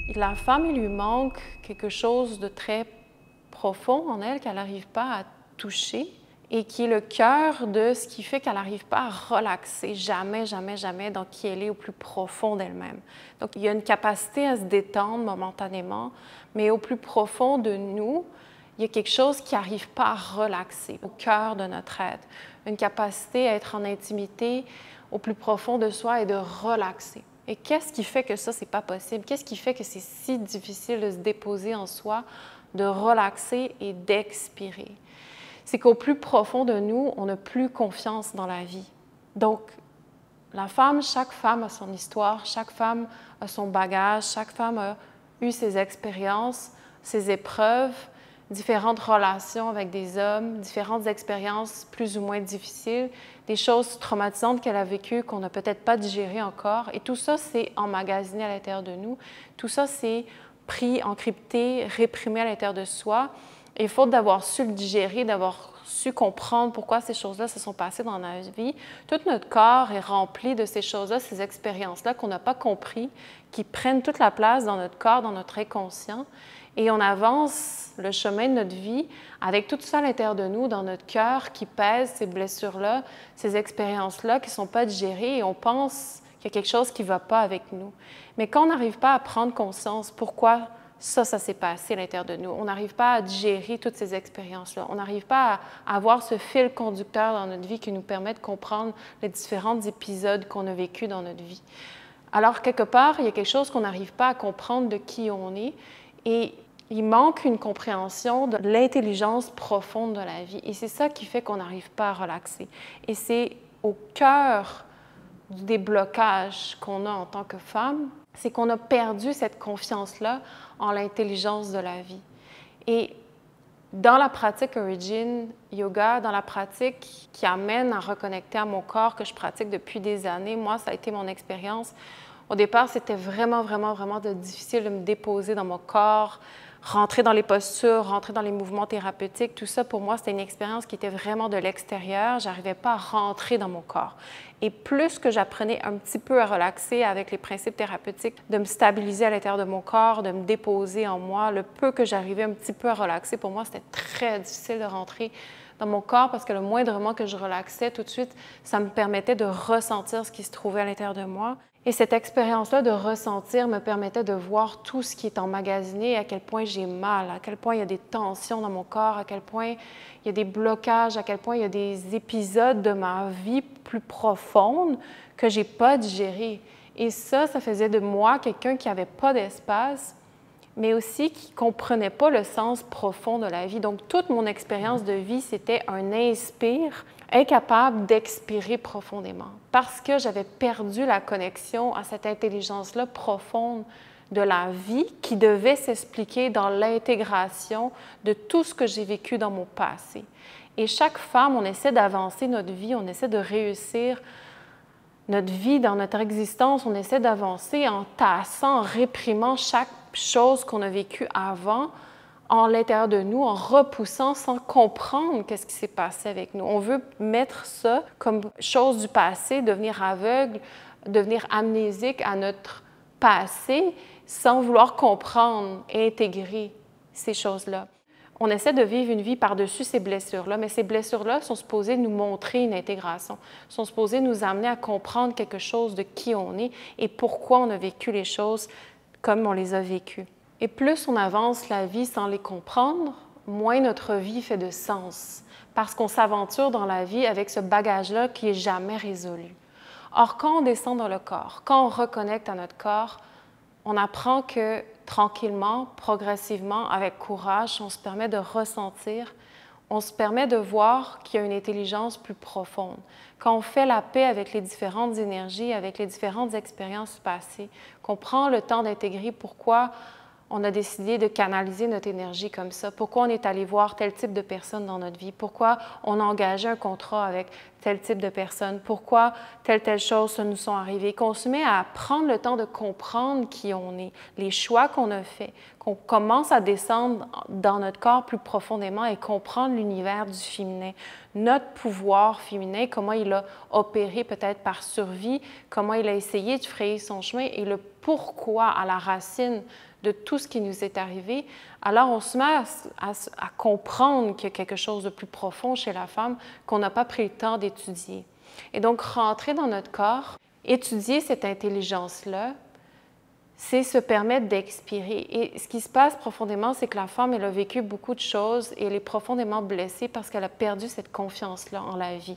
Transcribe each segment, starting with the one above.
La femme, il lui manque quelque chose de très profond en elle qu'elle n'arrive pas à toucher et qui est le cœur de ce qui fait qu'elle n'arrive pas à relaxer jamais, jamais, jamais dans qui elle est au plus profond d'elle-même. Donc, il y a une capacité à se détendre momentanément, mais au plus profond de nous, il y a quelque chose qui n'arrive pas à relaxer au cœur de notre être. Une capacité à être en intimité au plus profond de soi et de relaxer. Et qu'est-ce qui fait que ça, c'est pas possible? Qu'est-ce qui fait que c'est si difficile de se déposer en soi, de relaxer et d'expirer? C'est qu'au plus profond de nous, on n'a plus confiance dans la vie. Donc, chaque femme a son histoire, chaque femme a son bagage, chaque femme a eu ses expériences, ses épreuves, différentes relations avec des hommes, différentes expériences plus ou moins difficiles, des choses traumatisantes qu'elle a vécues qu'on n'a peut-être pas digérées encore. Et tout ça, c'est emmagasiné à l'intérieur de nous. Tout ça, c'est pris, encrypté, réprimé à l'intérieur de soi. Et faute d'avoir su le digérer, d'avoir su comprendre pourquoi ces choses-là se sont passées dans notre vie, tout notre corps est rempli de ces choses-là, ces expériences-là qu'on n'a pas compris, qui prennent toute la place dans notre corps, dans notre inconscient. Et on avance le chemin de notre vie avec tout ça à l'intérieur de nous, dans notre cœur, qui pèse ces blessures-là, ces expériences-là qui ne sont pas digérées, et on pense qu'il y a quelque chose qui ne va pas avec nous. Mais quand on n'arrive pas à prendre conscience pourquoi ça s'est passé à l'intérieur de nous, on n'arrive pas à digérer toutes ces expériences-là, on n'arrive pas à avoir ce fil conducteur dans notre vie qui nous permet de comprendre les différents épisodes qu'on a vécus dans notre vie. Alors, quelque part, il y a quelque chose qu'on n'arrive pas à comprendre de qui on est, et il manque une compréhension de l'intelligence profonde de la vie. Et c'est ça qui fait qu'on n'arrive pas à relaxer. Et c'est au cœur des blocages qu'on a en tant que femme, c'est qu'on a perdu cette confiance-là en l'intelligence de la vie. Et dans la pratique Origin Yoga, dans la pratique qui amène à reconnecter à mon corps que je pratique depuis des années, moi, ça a été mon expérience. Au départ, c'était vraiment difficile de me déposer dans mon corps, rentrer dans les postures, rentrer dans les mouvements thérapeutiques. Tout ça, pour moi, c'était une expérience qui était vraiment de l'extérieur. Je n'arrivais pas à rentrer dans mon corps. Et plus que j'apprenais un petit peu à relaxer avec les principes thérapeutiques, de me stabiliser à l'intérieur de mon corps, de me déposer en moi, le peu que j'arrivais un petit peu à relaxer, pour moi, c'était très difficile de rentrer dans mon corps parce que le moindrement que je relaxais, tout de suite, ça me permettait de ressentir ce qui se trouvait à l'intérieur de moi. Et cette expérience-là de ressentir me permettait de voir tout ce qui est emmagasiné, à quel point j'ai mal, à quel point il y a des tensions dans mon corps, à quel point il y a des blocages, à quel point il y a des épisodes de ma vie plus profondes que je n'ai pas digérés. Et ça faisait de moi quelqu'un qui n'avait pas d'espace, mais aussi qui ne comprenait pas le sens profond de la vie. Donc, toute mon expérience de vie, c'était un inspire, incapable d'expirer profondément, parce que j'avais perdu la connexion à cette intelligence-là profonde de la vie qui devait s'expliquer dans l'intégration de tout ce que j'ai vécu dans mon passé. Et chaque femme, on essaie d'avancer notre vie, on essaie de réussir notre vie, dans notre existence, on essaie d'avancer en tassant, en réprimant chaque chose qu'on a vécue avant en l'intérieur de nous, en repoussant sans comprendre qu'est-ce qui s'est passé avec nous. On veut mettre ça comme chose du passé, devenir aveugle, devenir amnésique à notre passé sans vouloir comprendre et intégrer ces choses-là. On essaie de vivre une vie par-dessus ces blessures-là, mais ces blessures-là sont supposées nous montrer une intégration, sont supposées nous amener à comprendre quelque chose de qui on est et pourquoi on a vécu les choses comme on les a vécues. Et plus on avance la vie sans les comprendre, moins notre vie fait de sens, parce qu'on s'aventure dans la vie avec ce bagage-là qui n'est jamais résolu. Or, quand on descend dans le corps, quand on reconnecte à notre corps, on apprend que tranquillement, progressivement, avec courage, on se permet de ressentir, on se permet de voir qu'il y a une intelligence plus profonde. Quand on fait la paix avec les différentes énergies, avec les différentes expériences passées, qu'on prend le temps d'intégrer pourquoi on a décidé de canaliser notre énergie comme ça, pourquoi on est allé voir tel type de personne dans notre vie, pourquoi on a engagé un contrat avec tel type de personne, pourquoi telle chose nous sont arrivées, qu'on se met à prendre le temps de comprendre qui on est, les choix qu'on a faits, qu'on commence à descendre dans notre corps plus profondément et comprendre l'univers du féminin, notre pouvoir féminin, comment il a opéré peut-être par survie, comment il a essayé de frayer son chemin et le pourquoi à la racine de tout ce qui nous est arrivé, alors on se met à comprendre qu'il y a quelque chose de plus profond chez la femme qu'on n'a pas pris le temps d'étudier. Et donc, rentrer dans notre corps, étudier cette intelligence-là, c'est se permettre d'expirer. Et ce qui se passe profondément, c'est que la femme, elle a vécu beaucoup de choses et elle est profondément blessée parce qu'elle a perdu cette confiance-là en la vie.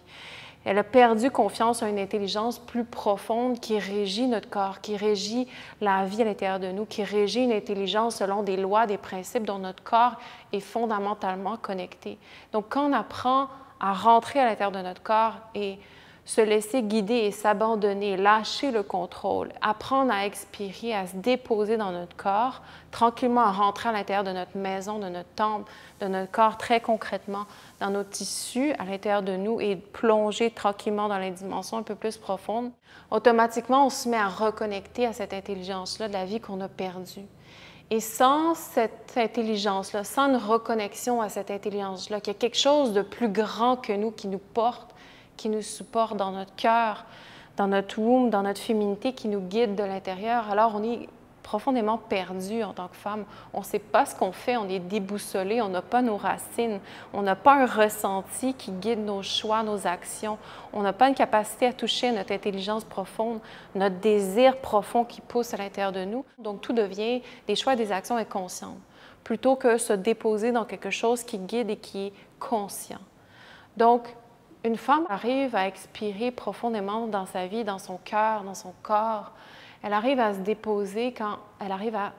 Elle a perdu confiance en une intelligence plus profonde qui régit notre corps, qui régit la vie à l'intérieur de nous, qui régit une intelligence selon des lois, des principes dont notre corps est fondamentalement connecté. Donc, quand on apprend à rentrer à l'intérieur de notre corps et se laisser guider et s'abandonner, lâcher le contrôle, apprendre à expirer, à se déposer dans notre corps, tranquillement à rentrer à l'intérieur de notre maison, de notre temple, de notre corps, très concrètement, dans nos tissus, à l'intérieur de nous et plonger tranquillement dans les dimensions un peu plus profondes, automatiquement, on se met à reconnecter à cette intelligence-là de la vie qu'on a perdue. Et sans cette intelligence-là, sans une reconnexion à cette intelligence-là, qu'il y a quelque chose de plus grand que nous qui nous porte, qui nous supporte dans notre cœur, dans notre womb, dans notre féminité, qui nous guide de l'intérieur, alors on est profondément perdu en tant que femme. On ne sait pas ce qu'on fait, on est déboussolé, on n'a pas nos racines, on n'a pas un ressenti qui guide nos choix, nos actions, on n'a pas une capacité à toucher notre intelligence profonde, notre désir profond qui pousse à l'intérieur de nous. Donc tout devient des choix et des actions inconscientes, plutôt que se déposer dans quelque chose qui guide et qui est conscient. Donc, une femme arrive à expirer profondément dans sa vie, dans son cœur, dans son corps. Elle arrive à se déposer quand elle arrive à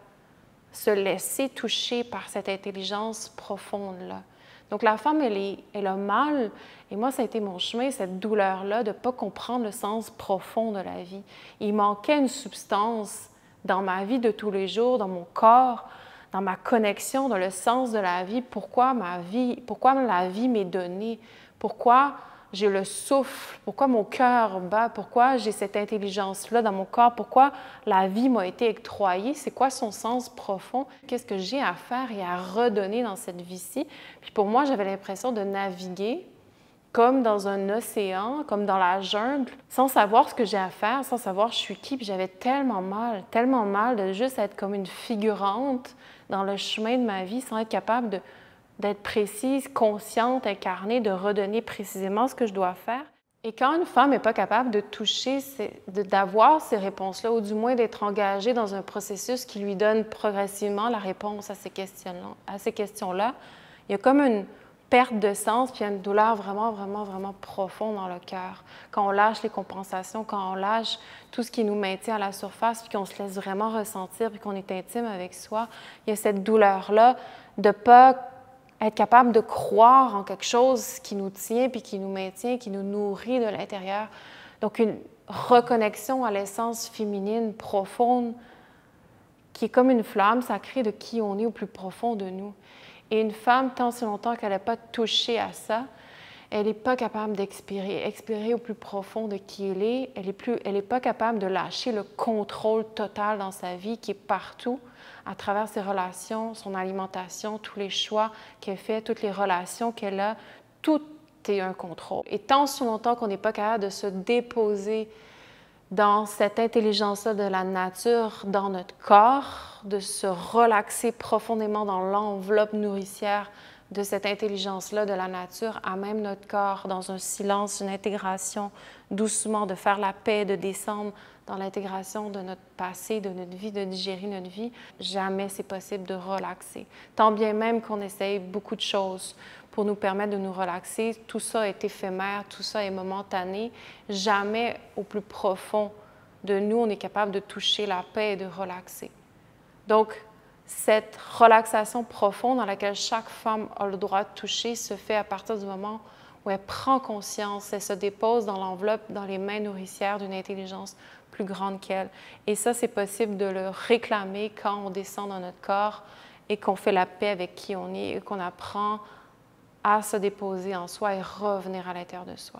se laisser toucher par cette intelligence profonde-là. Donc, la femme, elle a mal, et moi, ça a été mon chemin, cette douleur-là, de ne pas comprendre le sens profond de la vie. Il manquait une substance dans ma vie de tous les jours, dans mon corps, dans ma connexion, dans le sens de la vie. Pourquoi la vie m'est donnée? Pourquoi j'ai le souffle, pourquoi mon cœur bat, pourquoi j'ai cette intelligence-là dans mon corps, pourquoi la vie m'a été octroyée, c'est quoi son sens profond, qu'est-ce que j'ai à faire et à redonner dans cette vie-ci. Puis pour moi, j'avais l'impression de naviguer comme dans un océan, comme dans la jungle, sans savoir ce que j'ai à faire, sans savoir je suis qui, puis j'avais tellement mal de juste être comme une figurante dans le chemin de ma vie, sans être capable d'être précise, consciente, incarnée, de redonner précisément ce que je dois faire. Et quand une femme n'est pas capable de toucher, d'avoir ces réponses-là, ou du moins d'être engagée dans un processus qui lui donne progressivement la réponse à ces questions-là, il y a comme une perte de sens, puis il y a une douleur vraiment, vraiment, vraiment profonde dans le cœur. Quand on lâche les compensations, quand on lâche tout ce qui nous maintient à la surface, puis qu'on se laisse vraiment ressentir, puis qu'on est intime avec soi, il y a cette douleur-là de ne pas être capable de croire en quelque chose qui nous tient, puis qui nous maintient, qui nous nourrit de l'intérieur. Donc, une reconnexion à l'essence féminine profonde qui est comme une flamme sacrée de qui on est au plus profond de nous. Et une femme, tant si longtemps qu'elle n'a pas touché à ça, elle n'est pas capable expirer au plus profond de qui elle est. Elle n'est pas capable de lâcher le contrôle total dans sa vie qui est partout, à travers ses relations, son alimentation, tous les choix qu'elle fait, toutes les relations qu'elle a, tout est un contrôle. Et tant si longtemps qu'on n'est pas capable de se déposer dans cette intelligence-là de la nature, dans notre corps, de se relaxer profondément dans l'enveloppe nourricière de cette intelligence-là de la nature, à même notre corps, dans un silence, une intégration, doucement, de faire la paix, de descendre dans l'intégration de notre passé, de notre vie, de digérer notre vie, jamais c'est possible de relaxer. Tant bien même qu'on essaye beaucoup de choses pour nous permettre de nous relaxer, tout ça est éphémère, tout ça est momentané. Jamais au plus profond de nous, on est capable de toucher la paix et de relaxer. Donc, cette relaxation profonde dans laquelle chaque femme a le droit de toucher se fait à partir du moment où elle prend conscience, elle se dépose dans l'enveloppe, dans les mains nourricières d'une intelligence plus grande qu'elle. Et ça, c'est possible de le réclamer quand on descend dans notre corps et qu'on fait la paix avec qui on est et qu'on apprend à se déposer en soi et revenir à l'intérieur de soi.